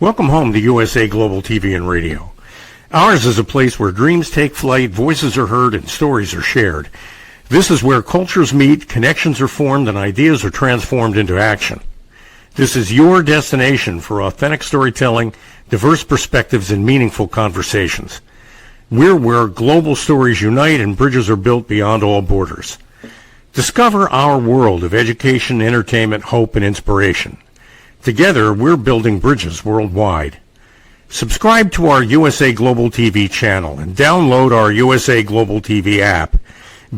Welcome home to USA Global TV and Radio. Ours is a place where dreams take flight, voices are heard, and stories are shared. This is where cultures meet, connections are formed, and ideas are transformed into action. This is your destination for authentic storytelling, diverse perspectives, and meaningful conversations. We're where global stories unite and bridges are built beyond all borders. Discover our world of education, entertainment, hope, and inspiration. Together, we're building bridges worldwide. Subscribe to our USA Global TV channel and download our USA Global TV app.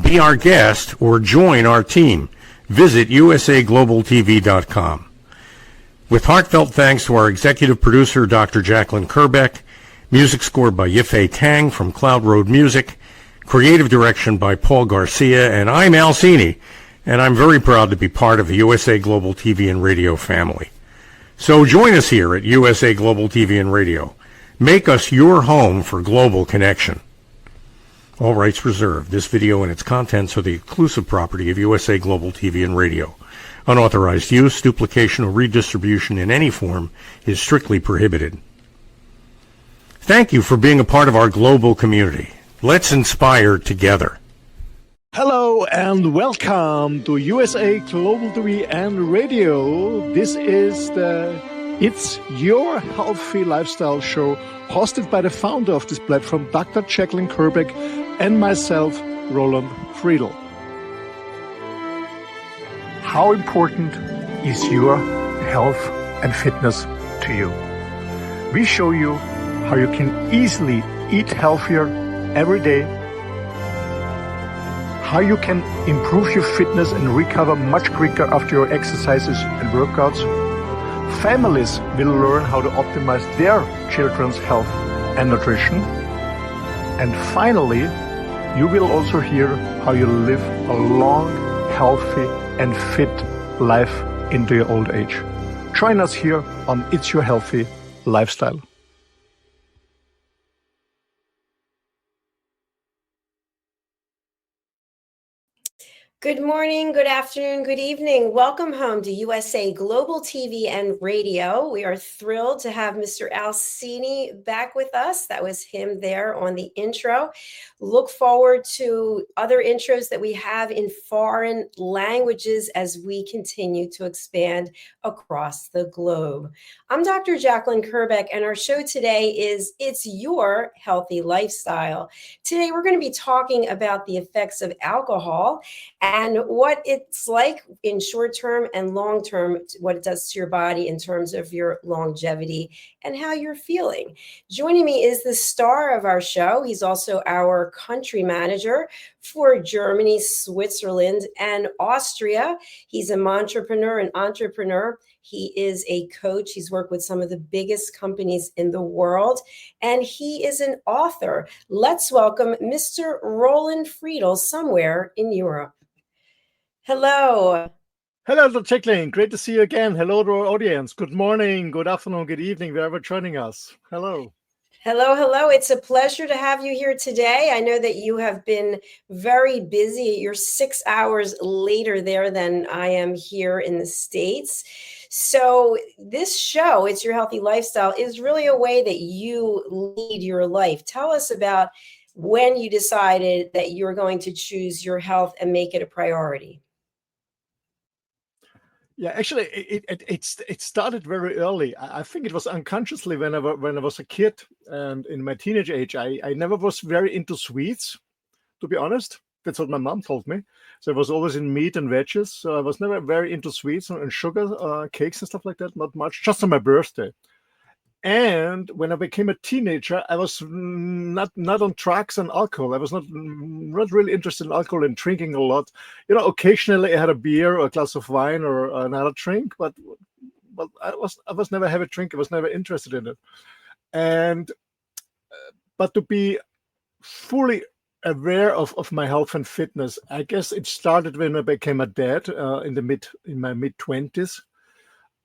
Be our guest or join our team. Visit usaglobaltv.com. With heartfelt thanks to our executive producer, Dr. Jacqueline Kerbeck, music scored by Yifei Tang from Cloud Road Music, creative direction by Paul Garcia, and I'm Al Cini, and I'm very proud to be part of the USA Global TV and Radio family. So join us here at USA Global TV and Radio. Make us your home for global connection. All rights reserved. This video and its contents are the exclusive property of USA Global TV and Radio. Unauthorized use, duplication, or redistribution in any form is strictly prohibited. Thank you for being a part of our global community. Let's inspire together. Hello and welcome to USA Global TV and Radio. This is It's Your Healthy Lifestyle show, hosted by the founder of this platform, Dr. Jacqueline Kerbeck, and myself, Roland Friedl. How important is your health and fitness to you? We show you how you can easily eat healthier every day, how you can improve your fitness and recover much quicker after your exercises and workouts. Families will learn how to optimize their children's health and nutrition. And finally, you will also hear how you live a long, healthy, and fit life into your old age. Join us here on It's Your Healthy Lifestyle. Good morning, good afternoon, good evening. Welcome home to USA Global TV and Radio. We are thrilled to have Mr. Al Cini back with us. That was him there on the intro. Look forward to other intros that we have in foreign languages as we continue to expand across the globe. I'm Dr. Jacqueline Kerbeck, and our show today is It's Your Healthy Lifestyle. Today, we're going to be talking about the effects of alcohol and what it's like in short term and long term, what it does to your body in terms of your longevity and how you're feeling. Joining me is the star of our show. He's also our country manager for Germany, Switzerland, and Austria. He's a entrepreneur, He is a coach. He's worked with some of the biggest companies in the world, and he is an author. Let's welcome Mr. Roland Friedl, somewhere in Europe. Hello. Hello, Dr. Jacqueline. Great to see you again. Hello to our audience. Good morning, good afternoon, good evening, wherever joining us. Hello. Hello. It's a pleasure to have you here today. I know that you have been very busy. You're 6 hours later there than I am here in the States. So this show, It's Your Healthy Lifestyle, is really a way that you lead your life. Tell us about when you decided that you were going to choose your health and make it a priority. Yeah, actually, it started very early. I think it was unconsciously when I was a kid and in my teenage age. I never was very into sweets, to be honest. That's what my mom told me. So I was always in meat and veggies. So I was never very into sweets and sugar, cakes and stuff like that. Not much, just on my birthday. And when I became a teenager, I was not on drugs and alcohol. I was not really interested in alcohol and drinking a lot. Occasionally I had a beer or a glass of wine or another drink, but I was never have a drink. I was never interested in it. And but to be fully aware of my health and fitness, I guess it started when I became a dad in my mid-20s.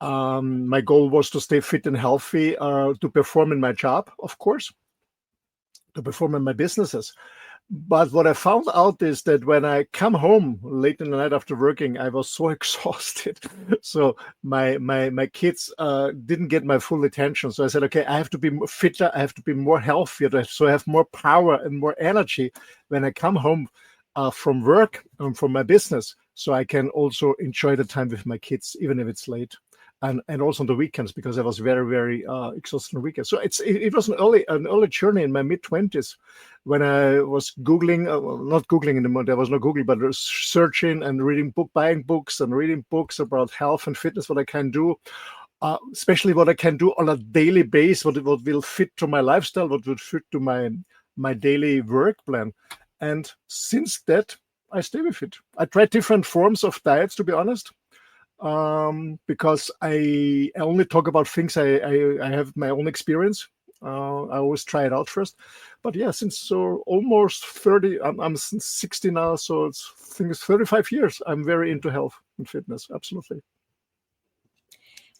My goal was to stay fit and healthy, to perform in my job, of course, to perform in my businesses. But what I found out is that when I come home late in the night after working, I was so exhausted. So my kids didn't get my full attention. So I said, okay, I have to be fitter. I have to be more healthier. So I have more power and more energy when I come home from work and from my business. So I can also enjoy the time with my kids, even if it's late. And also on the weekends, because I was very, very exhausted on the weekends. So it was an early journey in my mid-20s when I was Googling, not Googling anymore, there was no Google, but searching and buying books and reading books about health and fitness, what I can do, especially what I can do on a daily basis, what will fit to my lifestyle, what would fit to my daily work plan. And since that, I stay with it. I tried different forms of diets, to be honest. Because I only talk about things I have my own experience. I always try it out first. But yeah, since almost 30, I'm 60 now, so I think it's 35 years. I'm very into health and fitness, absolutely.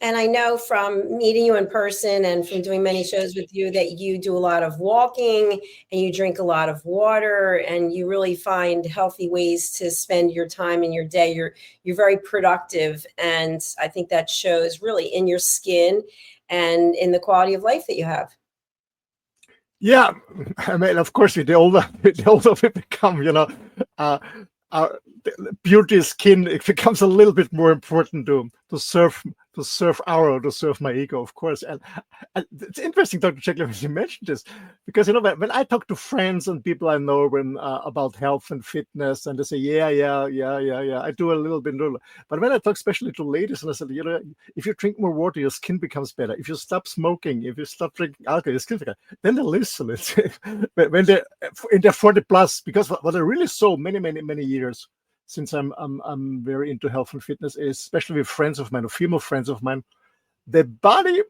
And I know from meeting you in person and from doing many shows with you that you do a lot of walking and you drink a lot of water and you really find healthy ways to spend your time in your day. You're very productive. And I think that shows really in your skin and in the quality of life that you have. Yeah, I mean, of course, the older we become, beauty skin, it becomes a little bit more important to serve my ego, of course. And it's interesting, Dr. Checkler, when you mentioned this, because when I talk to friends and people I know about health and fitness, and they say, yeah, I do a little bit. But when I talk especially to ladies, and I said, if you drink more water, your skin becomes better. If you stop smoking, if you stop drinking alcohol, your skin becomes better. Then they listen. When they're in their 40 plus, because what I really saw many years since I'm very into health and fitness, is especially with friends of mine or female friends of mine, the body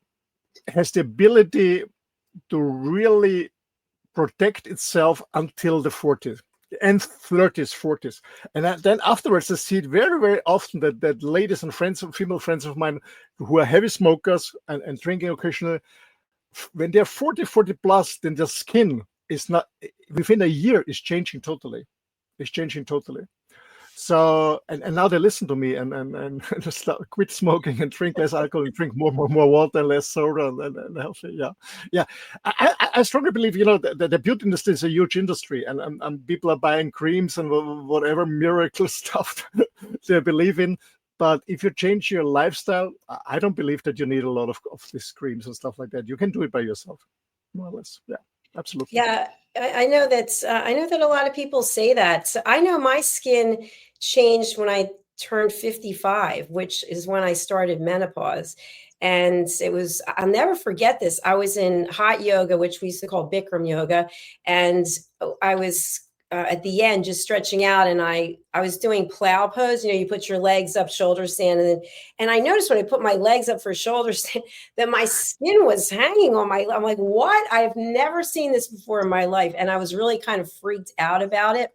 has the ability to really protect itself until the 40s and 30s, 40s. And then afterwards, I see it very, very often that ladies and female friends of mine who are heavy smokers and drinking occasionally, when they're 40 plus, then their skin is not, within a year, is changing totally. It's changing totally. So and now they listen to me and just quit smoking and drink less alcohol and drink more water and less soda and healthy. Yeah. I strongly believe the beauty industry is a huge industry and people are buying creams and whatever miracle stuff they believe in. But if you change your lifestyle, I don't believe that you need a lot of these creams and stuff like that. You can do it by yourself, more or less. Yeah. Absolutely. Yeah, I know that. I know that a lot of people say that. So I know my skin changed when I turned 55, which is when I started menopause. And I'll never forget this. I was in hot yoga, which we used to call Bikram yoga. And I was at the end just stretching out, and I was doing plow pose. You put your legs up, shoulder stand, and I noticed when I put my legs up for shoulder stand that my skin was hanging on I'm like, what? I've never seen this before in my life, and I was really kind of freaked out about it.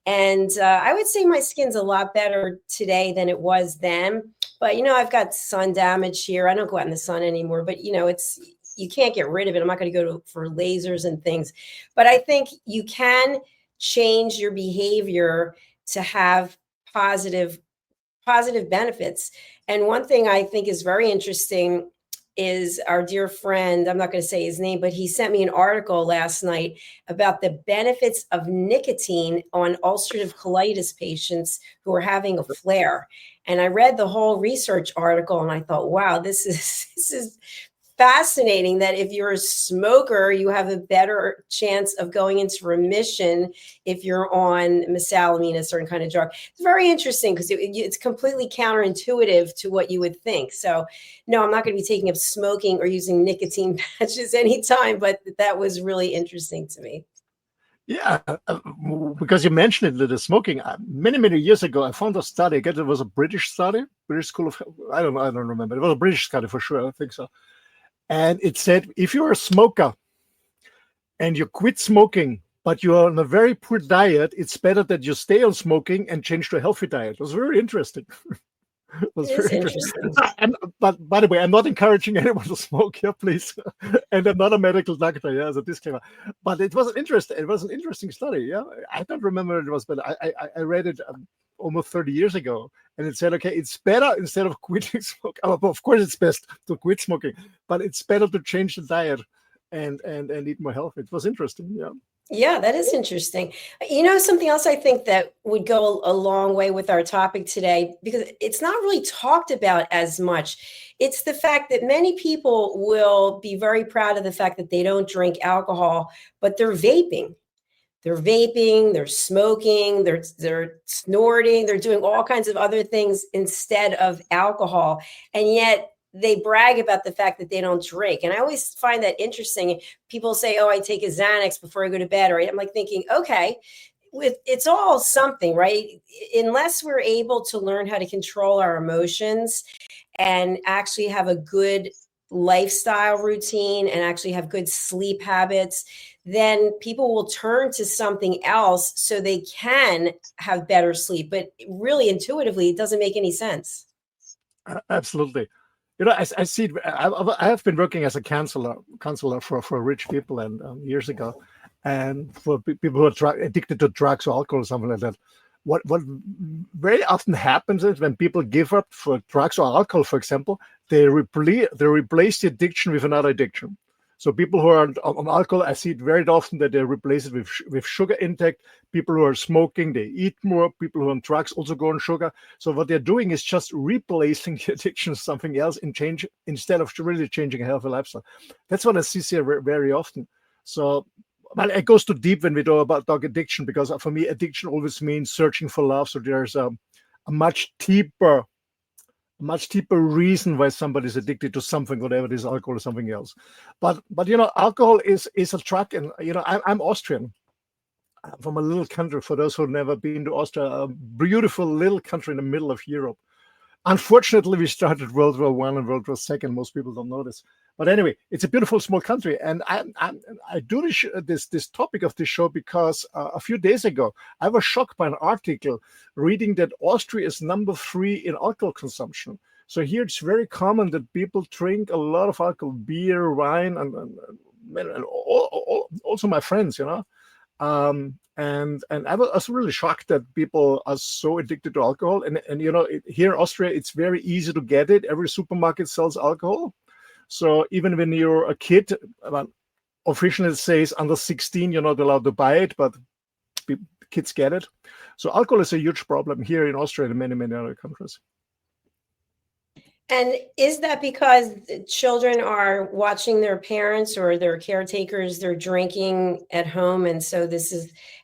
And I would say my skin's a lot better today than it was then. But I've got sun damage here. I don't go out in the sun anymore. But you can't get rid of it. I'm not going to go for lasers and things. But I think you can change your behavior to have positive benefits. And one thing I think is very interesting is our dear friend, I'm not going to say his name, but he sent me an article last night about the benefits of nicotine on ulcerative colitis patients who are having a flare. And I read the whole research article and I thought, wow, this is fascinating that if you're a smoker, you have a better chance of going into remission if you're on mesalamine, a certain kind of drug. It's very interesting because it's completely counterintuitive to what you would think. So no, I'm not going to be taking up smoking or using nicotine patches anytime, but that was really interesting to me. Yeah, because you mentioned it, the smoking. Many years ago, I found a study. I guess it was a British study, British School of, I don't remember. It was a British study for sure. I think so. And it said, if you're a smoker and you quit smoking, but you're on a very poor diet, it's better that you stay on smoking and change to a healthy diet. It was very interesting. It was It is very interesting. interesting. But by the way, I'm not encouraging anyone to smoke here, please. And I'm not a medical doctor, yeah, as a disclaimer. But it was an interesting study, yeah. I don't remember what it was, but I read it almost 30 years ago, and it said, okay, it's better instead of quitting smoking. Of course, it's best to quit smoking, but it's better to change the diet and eat more healthy. It was interesting, yeah. Yeah, that is interesting. Something else I think that would go a long way with our topic today, because it's not really talked about as much. It's the fact that many people will be very proud of the fact that they don't drink alcohol, but they're vaping. They're smoking, they're snorting, they're doing all kinds of other things instead of alcohol. And yet they brag about the fact that they don't drink. And I always find that interesting. People say, oh, I take a Xanax before I go to bed. Or I'm like thinking, okay, it's all something, right? Unless we're able to learn how to control our emotions and actually have a good lifestyle routine and actually have good sleep habits, then people will turn to something else so they can have better sleep. But really, intuitively, it doesn't make any sense. Absolutely. I see. I have been working as a counselor for rich people and years ago, and for people who are addicted to drugs or alcohol or something like that. What very often happens is when people give up for drugs or alcohol, for example, they replace the addiction with another addiction. So people who are on alcohol, I see it very often that they replace it with sugar intake. People who are smoking, they eat more. People who are on drugs also go on sugar. So what they're doing is just replacing the addiction with something else instead of really changing a healthy lifestyle. That's what I see here very often. So, but it goes too deep when we talk addiction, because for me, addiction always means searching for love. So there's a much deeper reason why somebody's addicted to something, whatever it is, alcohol or something else. But alcohol is a drug, and I'm Austrian. I'm from a little country. For those who've never been to Austria, a beautiful little country in the middle of Europe. Unfortunately, we started World War I and World War II. Most people don't know this. But anyway, it's a beautiful small country, and I do this topic of this show because a few days ago I was shocked by an article reading that Austria is number 3 in alcohol consumption. So here it's very common that people drink a lot of alcohol, beer, wine, and also my friends, and I was really shocked that people are so addicted to alcohol. And here in Austria, it's very easy to get it. Every supermarket sells alcohol. So even when you're a kid, officially it says under 16, you're not allowed to buy it, but kids get it. So alcohol is a huge problem here in Austria and many, many other countries. And is that because children are watching their parents or their caretakers, they're drinking at home? And so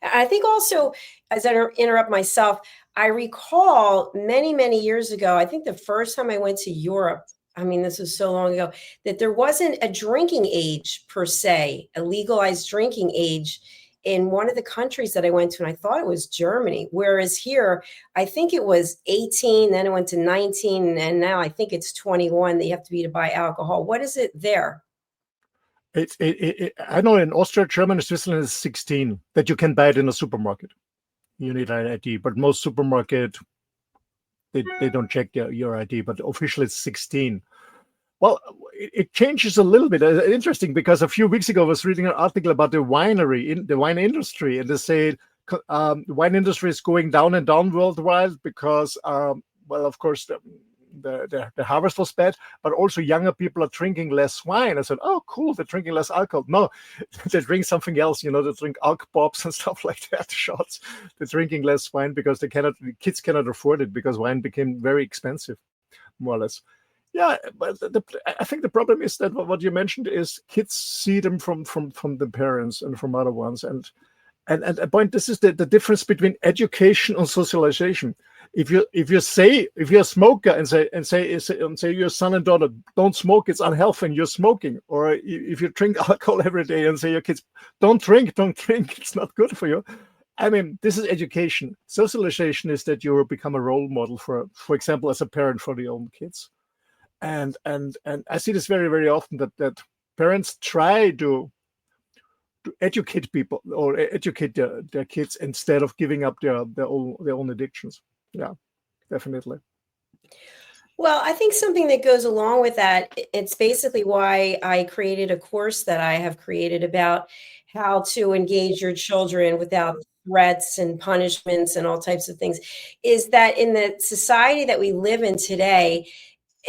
I think also, as I interrupt myself, I recall many, many years ago, I think the first time I went to Europe, I mean, this was so long ago, that there wasn't a drinking age per se, a legalized drinking age in one of the countries that I went to, and I thought it was Germany. Whereas here, I think it was 18, then it went to 19, and now I think it's 21 that you have to be to buy alcohol. What is it there? I know in Austria, Germany, Switzerland is 16 that you can buy it in a supermarket. You need an ID, but most supermarket they don't check your ID, but officially it's 16. Well, it changes a little bit. Interesting, because a few weeks ago I was reading an article about the wine industry, and they say the wine industry is going down and down worldwide because, of course, the harvest was bad, but also younger people are drinking less wine. I said, oh, cool, they're drinking less alcohol. No, they drink something else. They drink alk pops and stuff like that, shots. They're drinking less wine because kids cannot afford it because wine became very expensive, more or less. Yeah, but I think the problem is that what you mentioned is kids see them from the parents and from other ones, and a point. This is the difference between education and socialization. If you're a smoker and say your son and daughter don't smoke, it's unhealthy, and you're smoking, or if you drink alcohol every day and say your kids don't drink, it's not good for you. I mean, this is education. Socialization is that you become a role model for example, as a parent for your own kids. And I see this very, very often that parents try to educate people or educate their kids instead of giving up their own addictions. Yeah, definitely. Well, I think something that goes along with that, it's basically why I created a course that I have created about how to engage your children without threats and punishments and all types of things, is that in the society that we live in today,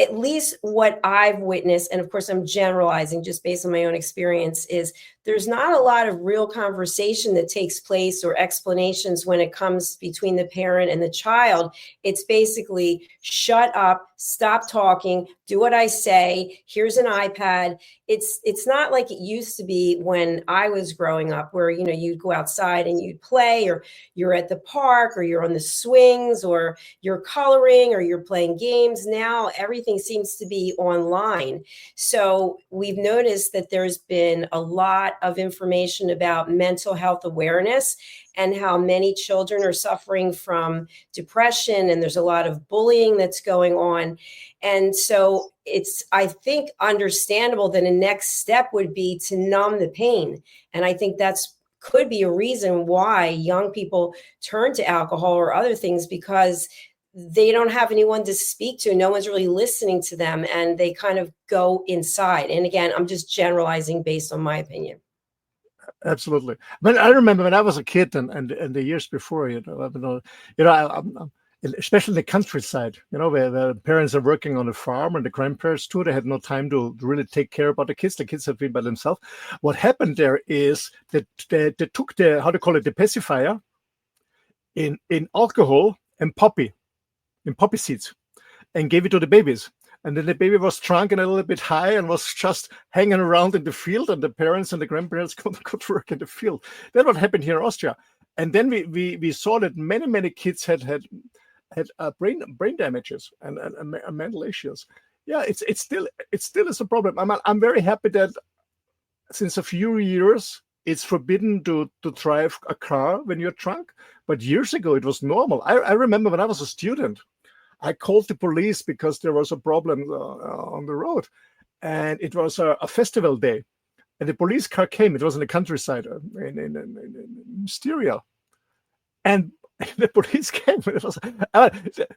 at least what I've witnessed, and of course I'm generalizing just based on my own experience, is there's not a lot of real conversation that takes place or explanations when it comes between the parent and the child. It's basically shut up, stop talking, do what I say, here's an iPad. It's not like it used to be when I was growing up, where you'd go outside and you'd play, or you're at the park, or you're on the swings, or you're coloring, or you're playing games. Now everything seems to be online. So we've noticed that there's been a lot of information about mental health awareness and how many children are suffering from depression, and there's a lot of bullying that's going on. And so it's, I think, understandable that a next step would be to numb the pain. And I think that's could be a reason why young people turn to alcohol or other things, because they don't have anyone to speak to. No one's really listening to them, and they kind of go inside. And again, I'm just generalizing based on my opinion. Absolutely. But I remember when I was a kid and the years before, especially in the countryside, where the parents are working on a farm and the grandparents too, they had no time to really take care about the kids. The kids have been by themselves. What happened there is that they took the pacifier in alcohol and poppy seeds and gave it to the babies. And then the baby was drunk and a little bit high and was just hanging around in the field, and the parents and the grandparents could work in the field. That's what happened here in Austria. And then we saw that many kids had brain damages and mental issues. Yeah, it still is a problem. I'm very happy that since a few years it's forbidden to drive a car when you're drunk. But years ago it was normal. I remember when I was a student, I called the police because there was a problem on the road, and it was a festival day, and the police car came. It was in the countryside in Styria, and the police came. It was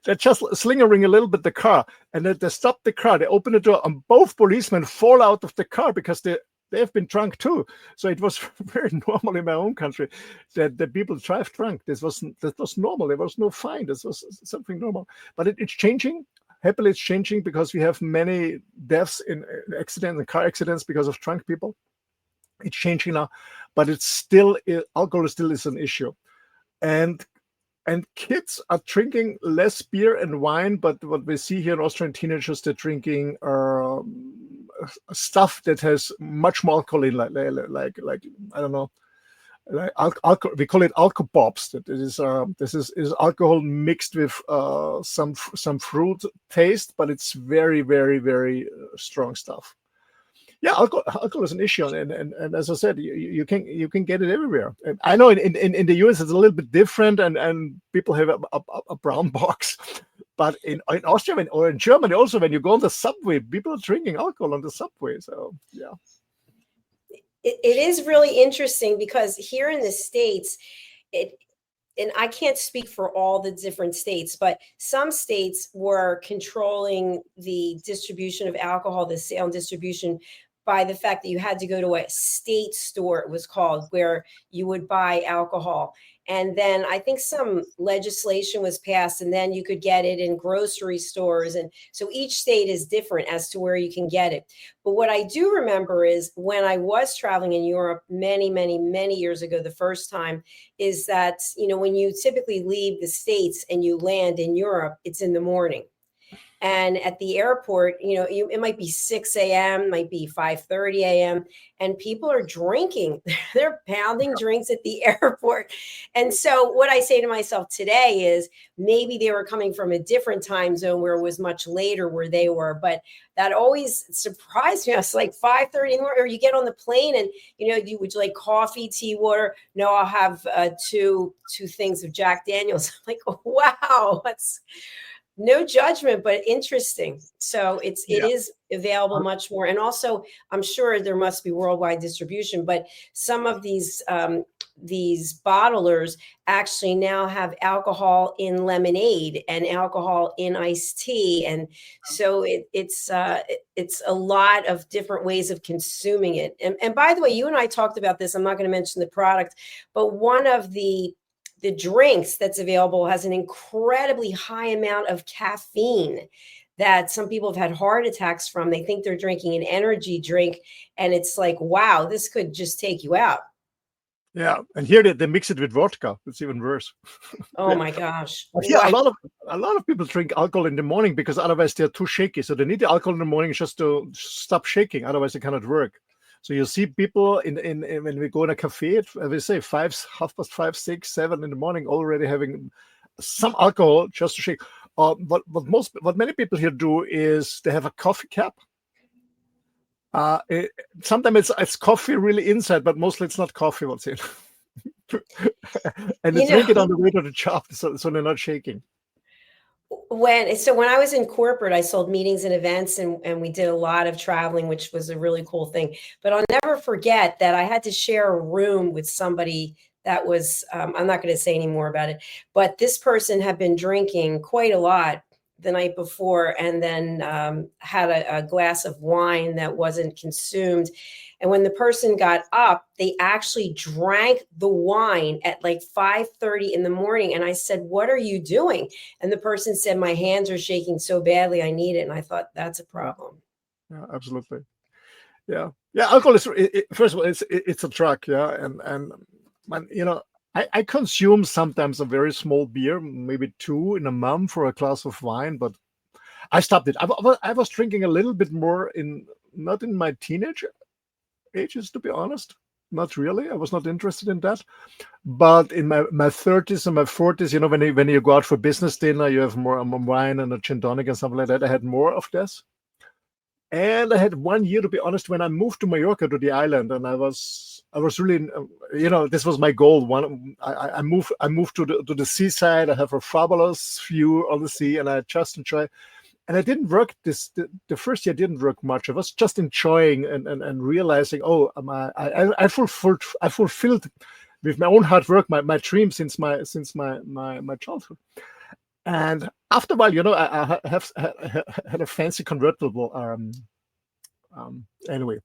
they're just slingering a little bit the car, and then they stopped the car. They opened the door, and both policemen fall out of the car because they have been drunk too. So it was very normal in my own country that the people drive drunk. That was normal. There was no fine. This was something normal. But it's changing. Happily, it's changing because we have many deaths in accidents and car accidents because of drunk people. It's changing now, but it's still, alcohol still is an issue. And kids are drinking less beer and wine, but what we see here in Austrian teenagers, they're drinking stuff that has much more alcohol in, like I don't know, like alcohol. We call it alcohol pops. That is is alcohol mixed with some fruit taste, but it's very, very, very strong stuff. Yeah, alcohol is an issue, and as I said, you can get it everywhere. And I know in the US it's a little bit different, and people have a brown box, but in Austria or in Germany also, when you go on the subway, people are drinking alcohol on the subway. So yeah, it is really interesting because here in the States, and I can't speak for all the different states, but some states were controlling the distribution of alcohol, the sale and distribution, by the fact that you had to go to a state store, it was called, where you would buy alcohol. And then I think some legislation was passed, and then you could get it in grocery stores. And so each state is different as to where you can get it. But what I do remember is when I was traveling in Europe many, many, many years ago, the first time, is that, when you typically leave the States and you land in Europe, it's in the morning. And at the airport, it might be 6 a.m., might be 5:30 a.m., and people are drinking. They're pounding drinks at the airport. And so what I say to myself today is maybe they were coming from a different time zone where it was much later where they were. But that always surprised me. I was like 5:30 in the morning, or you get on the plane and, would you like coffee, tea, water? No, I'll have two things of Jack Daniels. I'm like, oh, wow, that's no judgment, but interesting. So it is available much more. And also, I'm sure there must be worldwide distribution, but some of these these bottlers actually now have alcohol in lemonade and alcohol in iced tea, and so it's a lot of different ways of consuming it. And by the way, you and I talked about this. I'm not going to mention the product, but one of the drinks that's available has an incredibly high amount of caffeine that some people have had heart attacks from. They think they're drinking an energy drink, and it's like, wow, this could just take you out. Yeah, and here they mix it with vodka. It's even worse. Oh my gosh! But yeah, Wow. a lot of people drink alcohol in the morning because otherwise they're too shaky. So they need the alcohol in the morning just to stop shaking. Otherwise, they cannot work. So you see people in when we go in a cafe, we say 5:30, 6, 7 in the morning, already having some alcohol just to shake. What many people here do is they have a coffee cup. Sometimes it's coffee really inside, but mostly it's not coffee what's in. And they drink it on the way to the job, so they're not shaking. When I was in corporate, I sold meetings and events, and we did a lot of traveling, which was a really cool thing. But I'll never forget that I had to share a room with somebody that was, I'm not going to say any more about it, but this person had been drinking quite a lot the night before, and then had a glass of wine that wasn't consumed. And when the person got up, they actually drank the wine at like 5:30 in the morning. And I said, "What are you doing?" And the person said, "My hands are shaking so badly, I need it." And I thought, that's a problem. Yeah, absolutely. Yeah. Alcohol is first of all, it's a drug. Yeah, and I consume sometimes a very small beer, maybe 2 in a month for a glass of wine, but I stopped it. I was drinking a little bit more not in my teenage ages, to be honest. Not really. I was not interested in that. But in my 30s and my 40s, when you go out for business dinner, you have more wine and a gin tonic and something like that. I had more of this. And I had 1 year, to be honest, when I moved to Mallorca, to the island, and I was really, this was my goal. I moved to the seaside. I have a fabulous view on the sea, and I just enjoy. And I didn't work the first year didn't work much. I was just enjoying and realizing, I fulfilled with my own hard work my dream since my childhood. And after a while, I have had a fancy convertible. Anyway,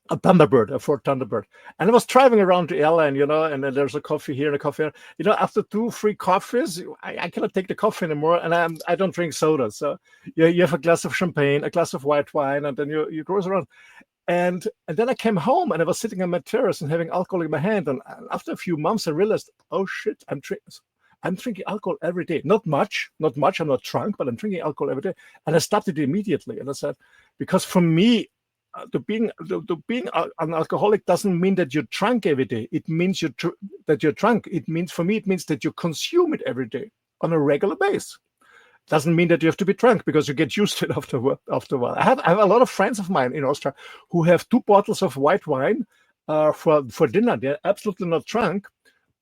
a Thunderbird, a Ford Thunderbird, and I was driving around the airline, and then there's a coffee here and a coffee there. After 2-3 coffees, I cannot take the coffee anymore, and I don't drink soda. So you have a glass of champagne, a glass of white wine, and then you cruise around. And then I came home, and I was sitting on my terrace and having alcohol in my hand. And after a few months, I realized, oh shit, I'm drinking alcohol every day. Not much. I'm not drunk, but I'm drinking alcohol every day. And I stopped it immediately. And I said, because for me, to being an alcoholic doesn't mean that you're drunk every day. It means that you're drunk. It means that you consume it every day on a regular basis. Doesn't mean that you have to be drunk, because you get used to it after a while. I have a lot of friends of mine in Austria who have 2 bottles of white wine for dinner. They're absolutely not drunk,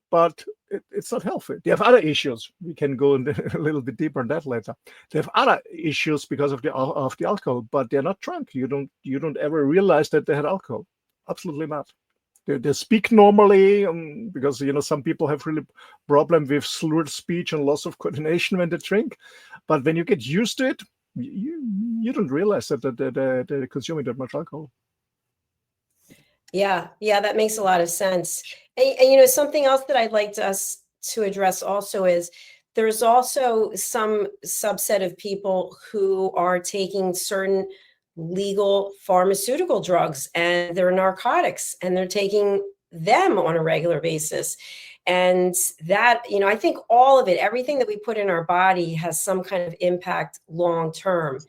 but it's not healthy. They have other issues. We can go a little bit deeper on that later. They have other issues because of the alcohol, but they're not drunk. You don't ever realize that they had alcohol. Absolutely not. They speak normally, because some people have really problem with slurred speech and loss of coordination when they drink. But when you get used to it, you don't realize that they're consuming that much alcohol. Yeah, that makes a lot of sense. And something else that I'd like us to address also is there's also some subset of people who are taking certain legal pharmaceutical drugs, and they're narcotics, and they're taking them on a regular basis. And that, I think all of it, everything that we put in our body has some kind of impact long term.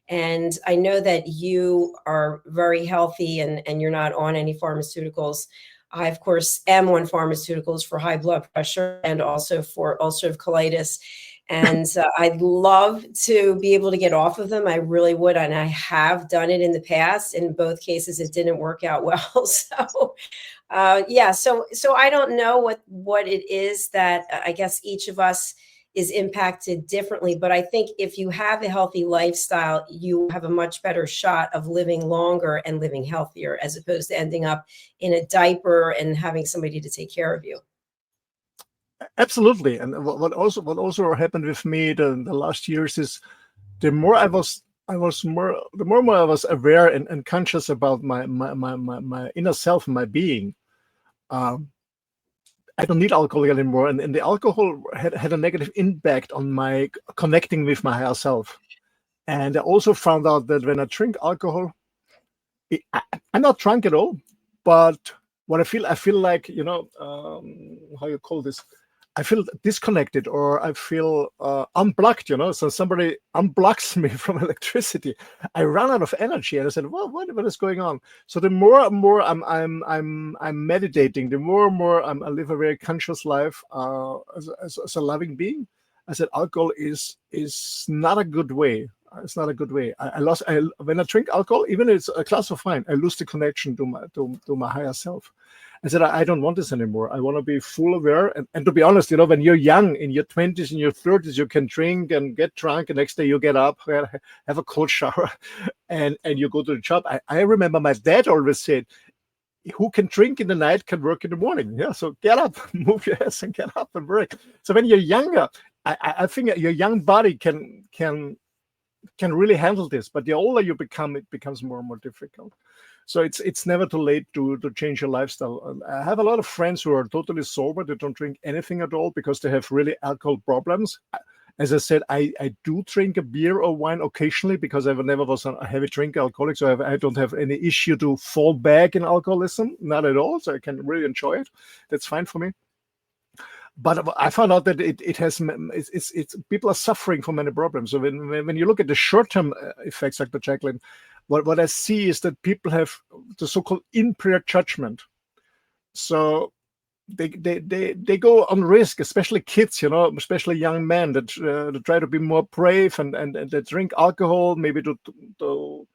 And I know that you are very healthy and you're not on any pharmaceuticals. I, of course, am on pharmaceuticals for high blood pressure and also for ulcerative colitis. And I'd love to be able to get off of them. I really would. And I have done it in the past. In both cases, it didn't work out well. So I don't know what it is that I guess each of us is impacted differently. But I think if you have a healthy lifestyle, you have a much better shot of living longer and living healthier, as opposed to ending up in a diaper and having somebody to take care of you. Absolutely. And what also happened with me the last years is the more I was the more I was aware and conscious about my inner self and my being. I don't need alcohol anymore, and the alcohol had a negative impact on my connecting with my higher self. And I also found out that when I drink alcohol, I'm not drunk at all, but what I feel like, how you call this? I feel disconnected, or I feel unplugged. So somebody unplugs me from electricity. I run out of energy, and I said, "Well, what is going on?" So the more and more I'm meditating, the more and more I live a very conscious life as a loving being. I said, alcohol is not a good way. It's not a good way. When I drink alcohol, even if it's a glass of wine, I lose the connection to my higher self. I said, I don't want this anymore. I want to be full aware. And to be honest, when you're young, in your 20s, in your 30s, you can drink and get drunk. And next day you get up, have a cold shower, and you go to the job. I remember my dad always said, who can drink in the night can work in the morning. Yeah, so get up, move your ass and get up and work. So when you're younger, I think your young body can really handle this. But the older you become, it becomes more and more difficult. So it's never too late to change your lifestyle. I have a lot of friends who are totally sober. They don't drink anything at all because they have really alcohol problems. As I said, I do drink a beer or wine occasionally because I never was a heavy drinker, alcoholic. So I don't have any issue to fall back in alcoholism, not at all. So I can really enjoy it. That's fine for me. But I found out that it's people are suffering from many problems. So when you look at the short-term effects, Dr. Jacqueline, what I see is that people have the so-called impaired judgment. So they go on risk, especially kids, especially young men that try to be more brave and they drink alcohol, maybe to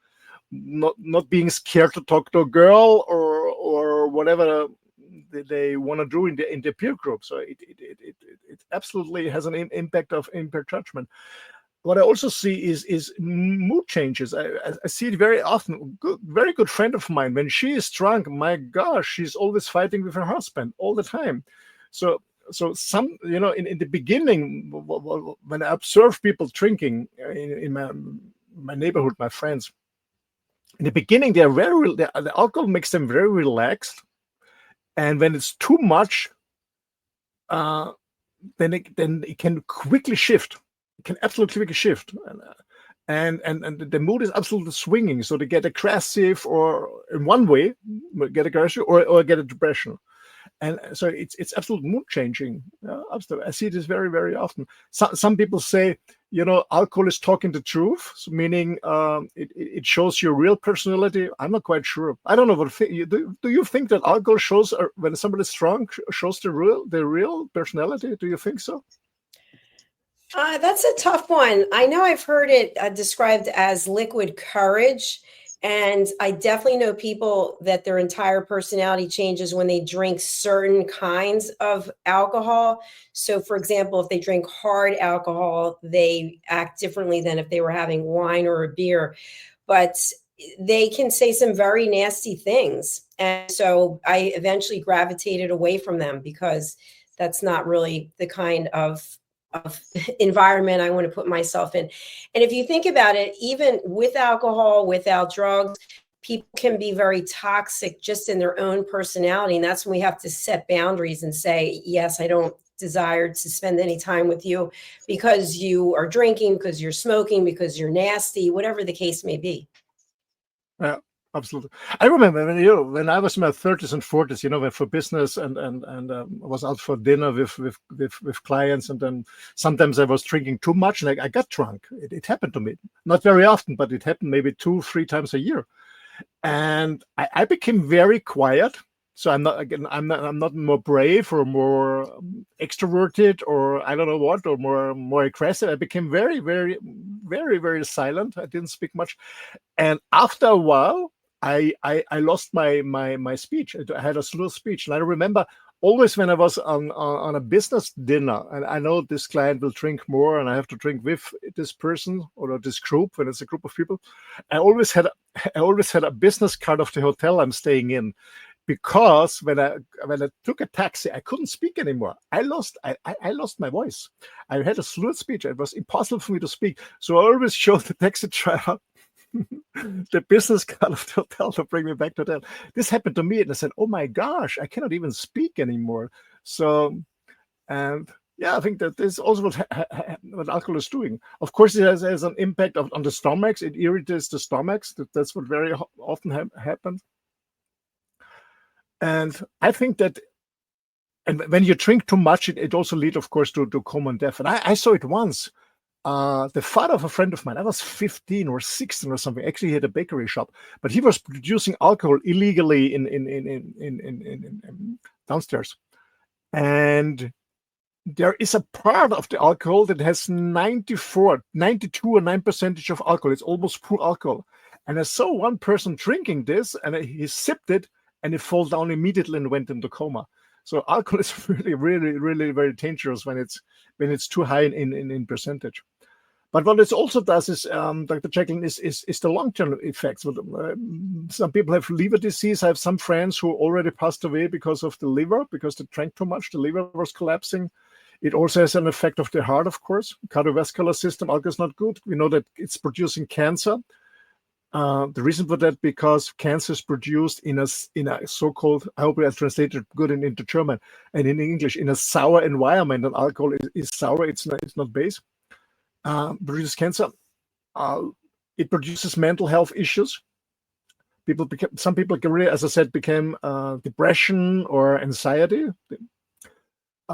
not being scared to talk to a girl or whatever they want to do in the peer group. So it absolutely has an impact of impaired judgment. What I also see is mood changes. I see it very often. Very good friend of mine, when she is drunk, my gosh, she's always fighting with her husband all the time. So some, in the beginning, when I observe people drinking in my neighborhood, my friends, in the beginning, the alcohol makes them very relaxed. And when it's too much, then it can quickly shift. It can absolutely quickly shift, and the mood is absolutely swinging. So they get aggressive, or in one way, get aggressive, or get a depression. And so it's absolute mood changing. I see this very, very often. Some people say, alcohol is talking the truth, so meaning it shows your real personality. I'm not quite sure. I don't know what do you think that alcohol shows, when somebody's drunk, shows the real personality? Do you think so? That's a tough one. I know I've heard it described as liquid courage. And I definitely know people that their entire personality changes when they drink certain kinds of alcohol. So, for example, if they drink hard alcohol, they act differently than if they were having wine or a beer. But they can say some very nasty things. And so I eventually gravitated away from them because that's not really the kind of environment I want to put myself in. And if you think about it, even with alcohol, without drugs, people can be very toxic just in their own personality. And that's when we have to set boundaries and say, yes, I don't desire to spend any time with you because you are drinking, because you're smoking, because you're nasty, whatever the case may be. Yeah. Absolutely. I remember when I was in my 30s and 40s, went for business and I was out for dinner with clients, and then sometimes I was drinking too much and I got drunk. It happened to me, not very often, but it happened maybe 2-3 times a year, and I became very quiet. So I'm not more brave or more extroverted or I don't know what, or more aggressive. I became very, very, very, very silent. I didn't speak much, and after a while, I lost my speech. I had a slur speech, and I remember always when I was on a business dinner, and I know this client will drink more, and I have to drink with this person or this group when it's a group of people, I always had a business card of the hotel I'm staying in, because when I took a taxi, I couldn't speak anymore. I lost my voice. I had a slurred speech. It was impossible for me to speak. So I always showed the taxi driver the business card of the hotel to bring me back to that. This happened to me, and I said, "Oh my gosh, I cannot even speak anymore." So, and yeah, I think that is also what alcohol is doing. Of course, it has an impact on the stomachs. It irritates the stomachs. That's what very often happens. And I think that, and when you drink too much, it also leads, of course, to common death. And I saw it once. The father of a friend of mine, I was 15 or 16 or something. Actually, he had a bakery shop, but he was producing alcohol illegally in downstairs. And there is a part of the alcohol that has 92 or 9% of alcohol. It's almost pure alcohol. And I saw one person drinking this, and he sipped it, and it fell down immediately and went into coma. So alcohol is really, really, really very dangerous when it's too high in percentage. But what it also does is, Dr. Jacqueline, is the long-term effects. Some people have liver disease. I have some friends who already passed away because of the liver, because they drank too much. The liver was collapsing. It also has an effect of the heart, of course. Cardiovascular system, alcohol is not good. We know that it's producing cancer. The reason for that, because cancer is produced in a so-called, I hope I translated good into German and in English, in a sour environment. And alcohol is sour; it's not base. Produces cancer. It produces mental health issues. Some people really, as I said, became depression or anxiety.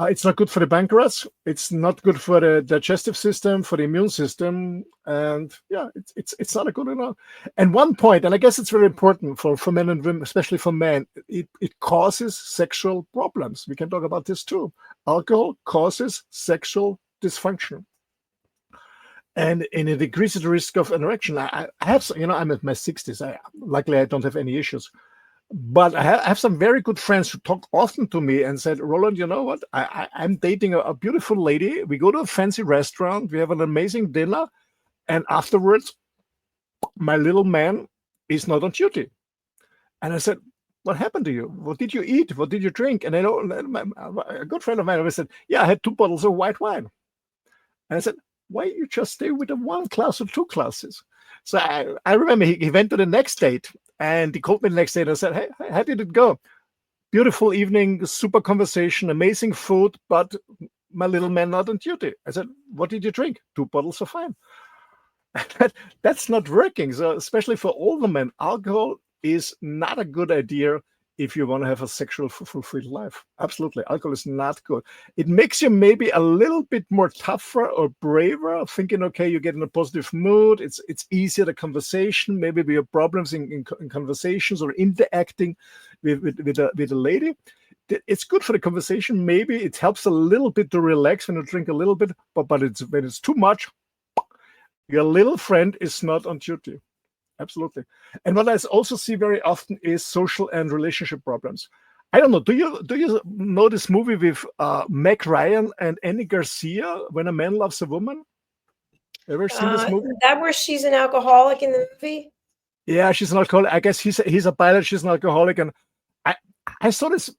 It's not good for the pancreas. It's not good for the digestive system, for the immune system, and yeah, it's not a good enough. And one point, and I guess it's very important for men and women, especially for men, it causes sexual problems. We can talk about this too. Alcohol causes sexual dysfunction, and it increases the risk of erection. I have, I'm at my 60s. Luckily, I don't have any issues. But I have some very good friends who talk often to me and said, "Roland, you know what? I'm dating a beautiful lady. We go to a fancy restaurant. We have an amazing dinner. And afterwards, my little man is not on duty." And I said, "What happened to you? What did you eat? What did you drink?" And a good friend of mine always said, "Yeah, I had 2 bottles of white wine." And I said, "Why you just stay with the 1 glass or 2 glasses?" So I remember he went to the next date. And he called me the next day and I said, "Hey, how did it go?" "Beautiful evening, super conversation, amazing food, but my little man not on duty." I said, "What did you drink?" 2 bottles of wine. That's not working. So especially for older men, alcohol is not a good idea if you want to have a sexual fulfilled life. Absolutely. Alcohol is not good. It makes you maybe a little bit more tougher or braver, thinking, okay, you get in a positive mood. It's easier, the conversation. Maybe we have problems in conversations or interacting with a lady. It's good for the conversation. Maybe it helps a little bit to relax when you drink a little bit, but when it's too much, your little friend is not on duty. Absolutely. And what I also see very often is social and relationship problems. I don't know. Do you know this movie with Meg Ryan and Annie Garcia, When a Man Loves a Woman? Ever seen this movie? Is that where she's an alcoholic in the movie? Yeah, she's an alcoholic. I guess he's a pilot. She's an alcoholic, and I saw this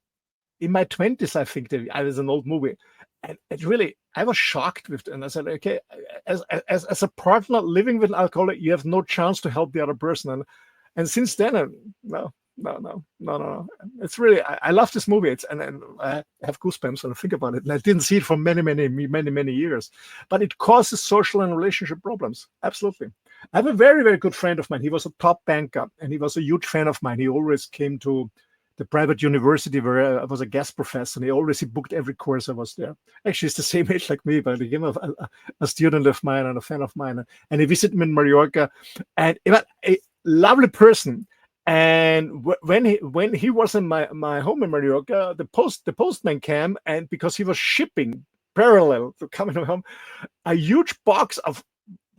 in my 20s. I think that it was an old movie, and it really, I was shocked with it. And I said, okay, as a partner living with an alcoholic, you have no chance to help the other person. And since then, no. It's really, I love this movie. And I have goosebumps when I think about it. And I didn't see it for many years. But it causes social and relationship problems. Absolutely. I have a very, very good friend of mine. He was a top banker, and he was a huge fan of mine. He always came to the private university where I was a guest professor, and he booked every course I was there. Actually, he's the same age like me, but he became a student of mine and a fan of mine. And he visited me in Mallorca, and he was a lovely person. And when he was in my home in Mallorca, the postman came, and because he was shipping parallel to coming home, a huge box of,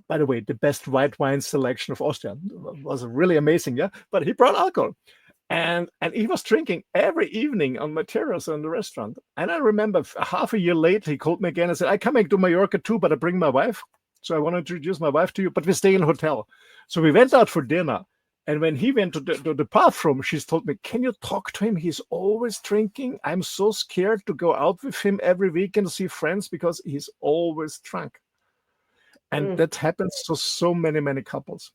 by the way, the best white wine selection of Austria. It was really amazing, yeah. But he brought alcohol. And he was drinking every evening on my terrace in the restaurant. And I remember half a year later, he called me again and said, "I coming to Mallorca too, but I bring my wife. So I want to introduce my wife to you, but we stay in a hotel." So we went out for dinner. And when he went to the bathroom, she told me, "Can you talk to him? He's always drinking. I'm so scared to go out with him every weekend to see friends because he's always drunk." And that happens to so many couples.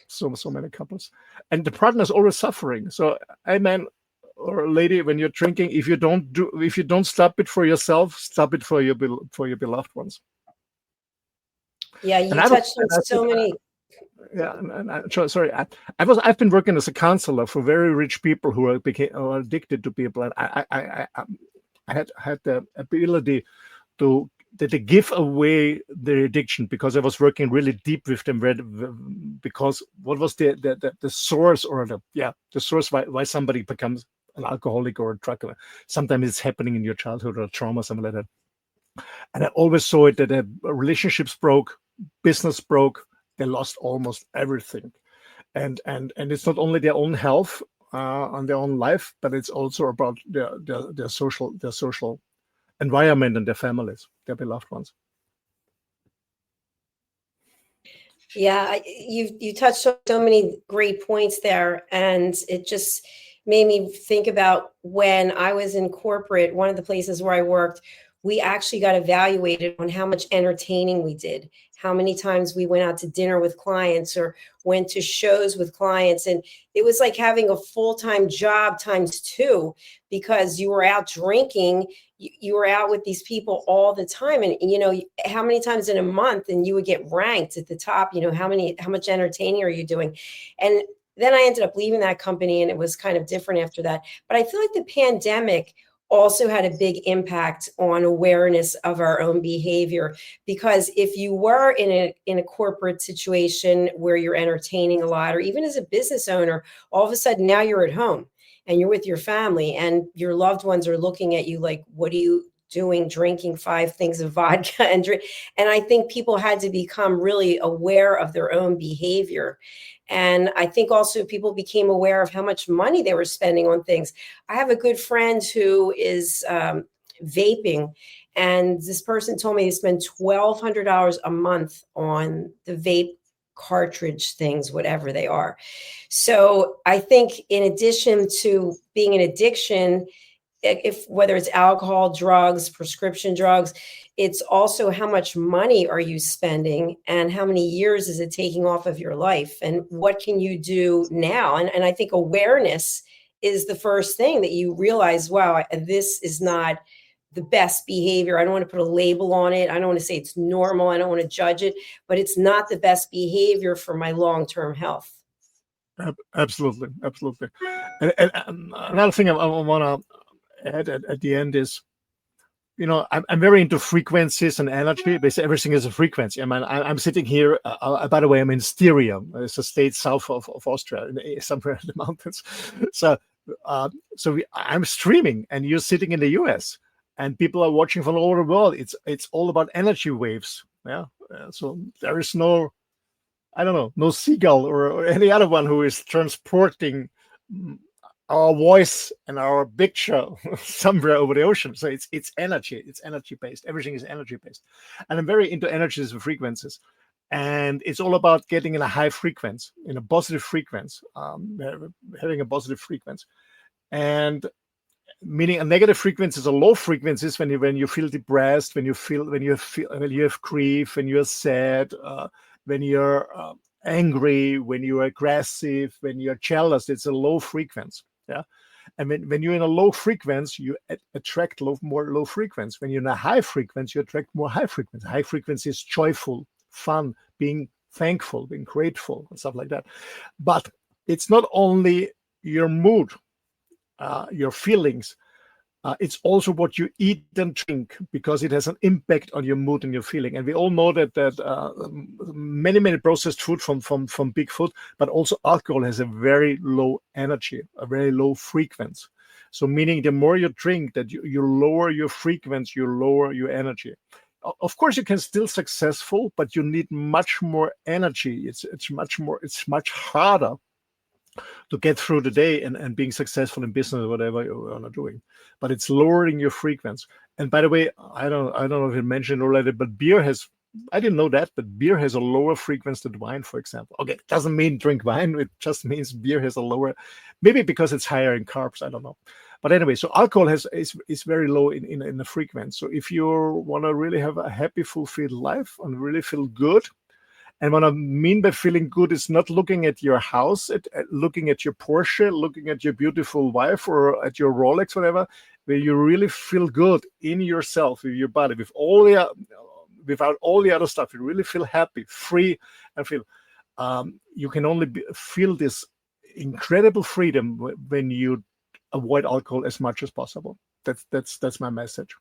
So many couples. And the partner is always suffering. So a man or a lady, when you're drinking, if you don't stop it for yourself, stop it for your beloved ones. Yeah, you touched on so many. Yeah, sorry. I've been working as a counselor for very rich people who are addicted to beer blind. I had the ability to they give away their addiction because I was working really deep with them. Because what was the source or the source why somebody becomes an alcoholic or a drug? Sometimes it's happening in your childhood or trauma, something like that. And I always saw it that relationships broke, business broke. They lost almost everything, and it's not only their own health and their own life, but it's also about their social environment and their families, their beloved ones. Yeah, you touched on so many great points there, and it just made me think about when I was in corporate. One of the places where I worked, we actually got evaluated on how much entertaining we did, how many times we went out to dinner with clients or went to shows with clients. And it was like having a full-time job times 2 because you were out drinking, you were out with these people all the time. And, how many times in a month, and you would get ranked at the top, how much entertaining are you doing? And then I ended up leaving that company, and it was kind of different after that. But I feel like the pandemic also had a big impact on awareness of our own behavior, because if you were in a corporate situation where you're entertaining a lot, or even as a business owner, all of a sudden now you're at home and you're with your family and your loved ones are looking at you like, what are you doing, drinking 5 things of vodka and drink? And I think people had to become really aware of their own behavior. And I think also people became aware of how much money they were spending on things. I have a good friend who is vaping, and this person told me they spend $1,200 a month on the vape cartridge things, whatever they are. So I think in addition to being an addiction, whether it's alcohol, drugs, prescription drugs, it's also how much money are you spending and how many years is it taking off of your life, and what can you do now? And I think awareness is the first thing that you realize, wow, this is not the best behavior. I don't want to put a label on it. I don't want to say it's normal. I don't want to judge it, but it's not the best behavior for my long-term health. Absolutely. And another thing I want to add at the end is, I'm very into frequencies and energy. Basically, everything is a frequency. I mean, I'm sitting here. By the way, I'm in Styria. It's a state south of Austria, somewhere in the mountains. So I'm streaming, and you're sitting in the US, and people are watching from all over the world. It's all about energy waves. Yeah. So there is no seagull or any other one who is transporting our voice and our picture somewhere over the ocean. So it's energy. It's energy based. Everything is energy based. And I'm very into energies and frequencies. And it's all about getting in a high frequency, in a positive frequency, having a positive frequency. And meaning a negative frequency is a low frequencies when you feel depressed, when you have grief, when you're sad, when you're angry, when you're aggressive, when you're jealous. It's a low frequency. Yeah. And when you're in a low frequency, you attract more low frequency. When you're in a high frequency, you attract more high frequency. High frequency is joyful, fun, being thankful, being grateful, and stuff like that. But it's not only your mood, your feelings. It's also what you eat and drink, because it has an impact on your mood and your feeling. And we all know that many processed food from big food, but also alcohol has a very low energy, a very low frequency. So meaning the more you drink, that you lower your frequency, you lower your energy. Of course, you can still successful, but you need much more energy. It's much harder to get through the day and being successful in business or whatever you're doing. But it's lowering your frequency. And by the way, I don't know if you mentioned already, but beer has, I didn't know that, but beer has a lower frequency than wine, for example. Okay, it doesn't mean drink wine. It just means beer has a lower, maybe because it's higher in carbs. I don't know. But anyway, so alcohol is very low in the frequency. So if you want to really have a happy, fulfilled life and really feel good, and what I mean by feeling good is not looking at your house, looking at your Porsche, looking at your beautiful wife or at your Rolex, whatever, where you really feel good in yourself, in your body, without all the other stuff. You really feel happy, free, and feel you can only feel this incredible freedom when you avoid alcohol as much as possible. That's my message.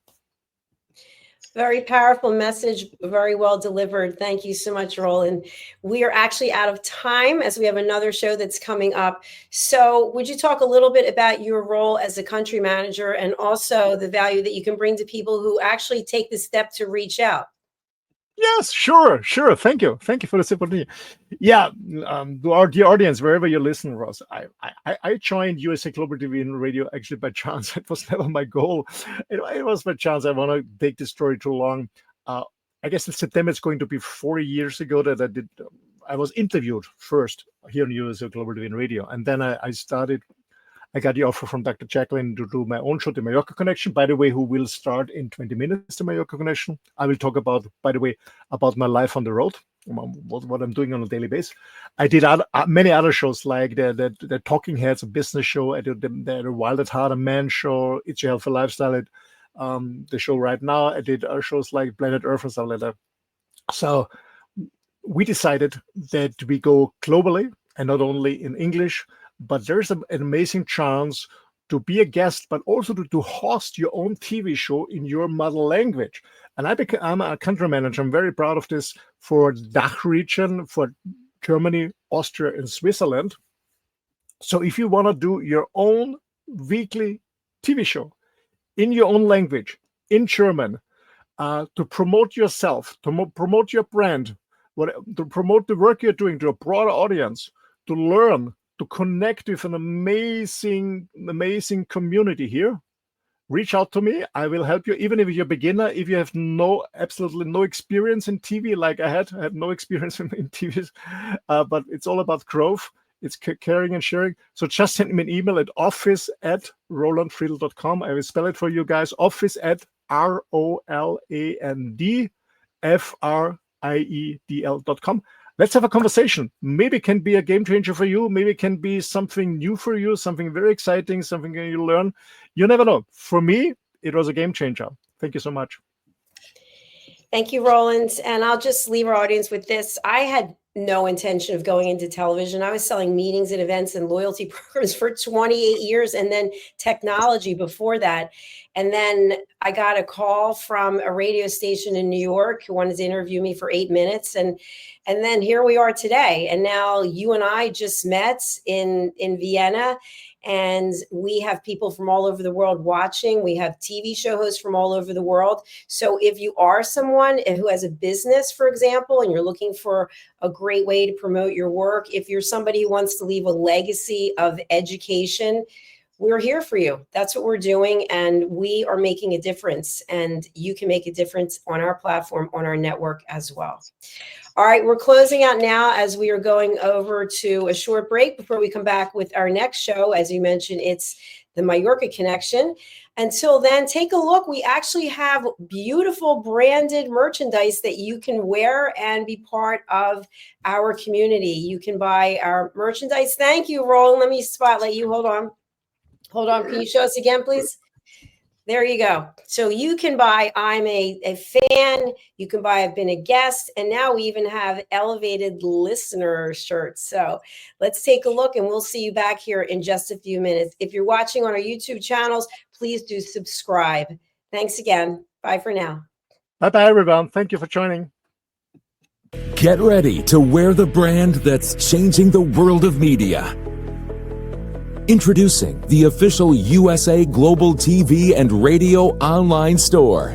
Very powerful message, very well delivered. Thank you so much, Roland. We are actually out of time as we have another show that's coming up. So would you talk a little bit about your role as a country manager and also the value that you can bring to people who actually take the step to reach out? Yes, sure. Thank you for the opportunity. Yeah, to our dear audience, wherever you listen, Ross, I joined USA Global TV and Radio actually by chance. It was never my goal. It was by chance. I want to take this story too long. I guess in September it's going to be 40 years ago that I was interviewed first here in USA Global TV and Radio, and then I got the offer from Dr. Jacqueline to do my own show, The Mallorca Connection, by the way, who will start in 20 minutes, The Mallorca Connection. I will talk about, by the way, about my life on the road, what I'm doing on a daily basis. I did many other shows like the Talking Heads, a business show. I did the Wild at Heart, a man show, It's Your Healthy Lifestyle, the show right now. I did shows like Planet Earth and stuff like that. So we decided that we go globally and not only in English, but there's an amazing chance to be a guest, but also to host your own TV show in your mother language. And I'm a country manager. I'm very proud of this for DACH region, for Germany, Austria, and Switzerland. So if you want to do your own weekly TV show in your own language, in German, to promote yourself, to promote your brand, to promote the work you're doing to a broader audience, to learn, to connect with an amazing community here, reach out to me. I will help you, even if you're a beginner, if you have absolutely no experience in TV, like I had no experience in TV, but it's all about growth. It's caring and sharing. So just send me an email at office@rolandfriedl.com. I will spell it for you guys. office@ROLANDFRIEDL.com. Let's have a conversation. Maybe it can be a game changer for you. Maybe it can be something new for you, something very exciting, something you learn. You never know. For me, it was a game changer. Thank you so much. Thank you, Roland. And I'll just leave our audience with this. I had no intention of going into television. I was selling meetings and events and loyalty programs for 28 years and then technology before that. And then I got a call from a radio station in New York who wanted to interview me for 8 minutes. And then here we are today. And now you and I just met in Vienna. And we have people from all over the world watching. We have TV show hosts from all over the world. So if you are someone who has a business, for example, and you're looking for a great way to promote your work, if you're somebody who wants to leave a legacy of education, we're here for you. That's what we're doing. And we are making a difference. And you can make a difference on our platform, on our network as well. All right, we're closing out now as we are going over to a short break before we come back with our next show. As you mentioned, it's the Mallorca Connection. Until then, take a look. We actually have beautiful branded merchandise that you can wear and be part of our community. You can buy our merchandise. Thank you, Roland. Let me spotlight you. Hold on. Can you show us again, please? There you go. So you can buy I'm a fan. You can buy I've been a guest. And now we even have elevated listener shirts. So let's take a look and we'll see you back here in just a few minutes. If you're watching on our YouTube channels, please do subscribe. Thanks again. Bye for now. Bye-bye, everyone. Thank you for joining. Get ready to wear the brand that's changing the world of media. Introducing the official USA Global TV and Radio online store.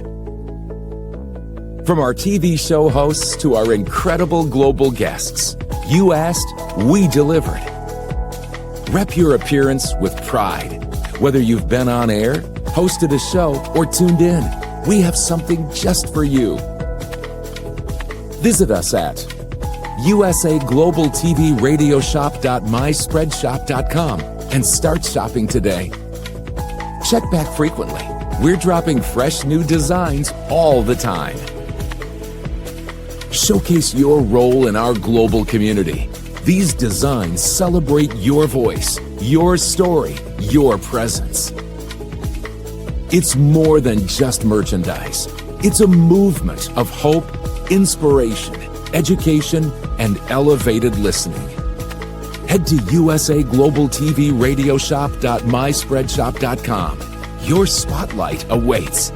From our TV show hosts to our incredible global guests, you asked, we delivered. Rep your appearance with pride. Whether you've been on air, hosted a show, or tuned in, we have something just for you. Visit us at usaglobaltvradioshoп.myspreadshop.com and start shopping today. Check back frequently. We're dropping fresh new designs all the time. Showcase your role in our global community. These designs celebrate your voice, your story, your presence. It's more than just merchandise. It's a movement of hope, inspiration, education, and elevated listening. Head to usaglobaltvradioshoп.myspreadshop.com. Your spotlight awaits.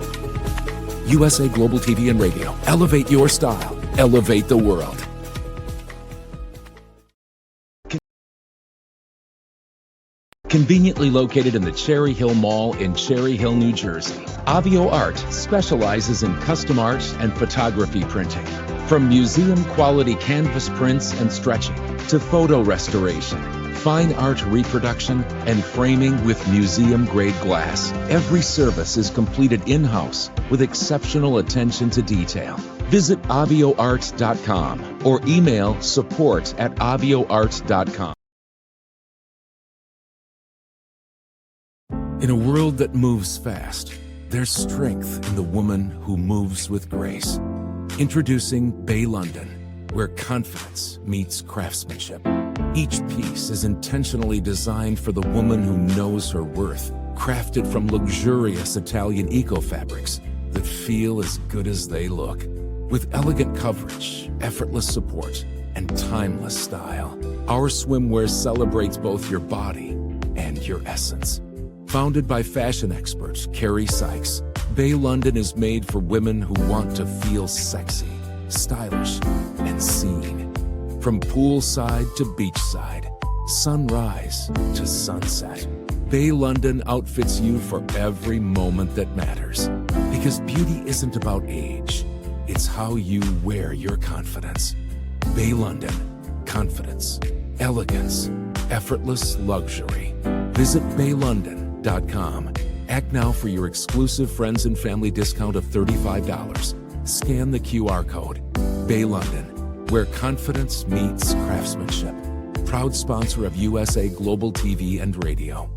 USA Global TV and Radio. Elevate your style. Elevate the world. Conveniently located in the Cherry Hill Mall in Cherry Hill, New Jersey, Avio Art specializes in custom art and photography printing. From museum-quality canvas prints and stretching to photo restoration, fine art reproduction, and framing with museum-grade glass, every service is completed in-house with exceptional attention to detail. Visit avioart.com or email support@avioart.com. In a world that moves fast, there's strength in the woman who moves with grace. Introducing Bay London, where confidence meets craftsmanship. Each piece is intentionally designed for the woman who knows her worth, crafted from luxurious Italian eco-fabrics that feel as good as they look. With elegant coverage, effortless support, and timeless style, our swimwear celebrates both your body and your essence. Founded by fashion expert Carrie Sykes, Bay London is made for women who want to feel sexy, stylish, and seen. From poolside to beachside, sunrise to sunset, Bay London outfits you for every moment that matters. Because beauty isn't about age, it's how you wear your confidence. Bay London, confidence, elegance, effortless luxury. Visit baylondon.com. Act now for your exclusive friends and family discount of $35. Scan the QR code. Bay London, where confidence meets craftsmanship. Proud sponsor of USA Global TV and Radio.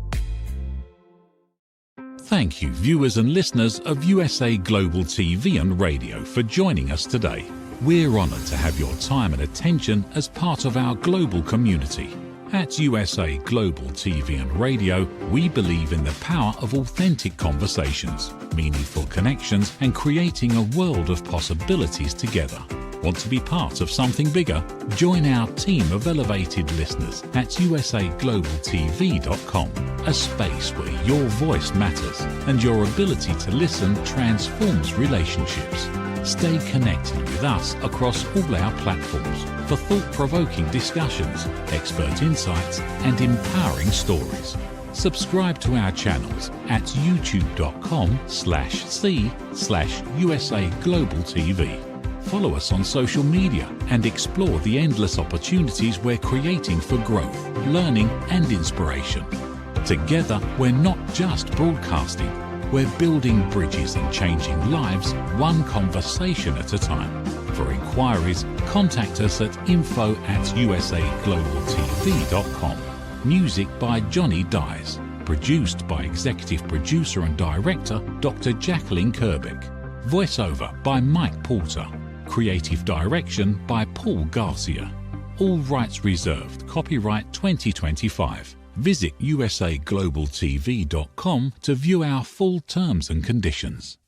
Thank you, viewers and listeners of USA Global TV and Radio, for joining us today. We're honored to have your time and attention as part of our global community. At USA Global TV and Radio, we believe in the power of authentic conversations, meaningful connections, and creating a world of possibilities together. Want to be part of something bigger? Join our team of elevated listeners at usaglobaltv.com, a space where your voice matters and your ability to listen transforms relationships. Stay connected with us across all our platforms for thought-provoking discussions, expert insights, and empowering stories. Subscribe to our channels at youtube.com/c/USA Global TV. Follow us on social media and explore the endless opportunities we're creating for growth, learning, and inspiration. Together, we're not just broadcasting, we're building bridges and changing lives one conversation at a time. For inquiries, contact us at info@usaglobaltv.com. Music by Johnny Dies. Produced by Executive Producer and Director Dr. Jacqueline Kerbeck. Voiceover by Mike Porter. Creative Direction by Paul Garcia. All rights reserved. Copyright 2025. Visit usaglobaltv.com to view our full terms and conditions.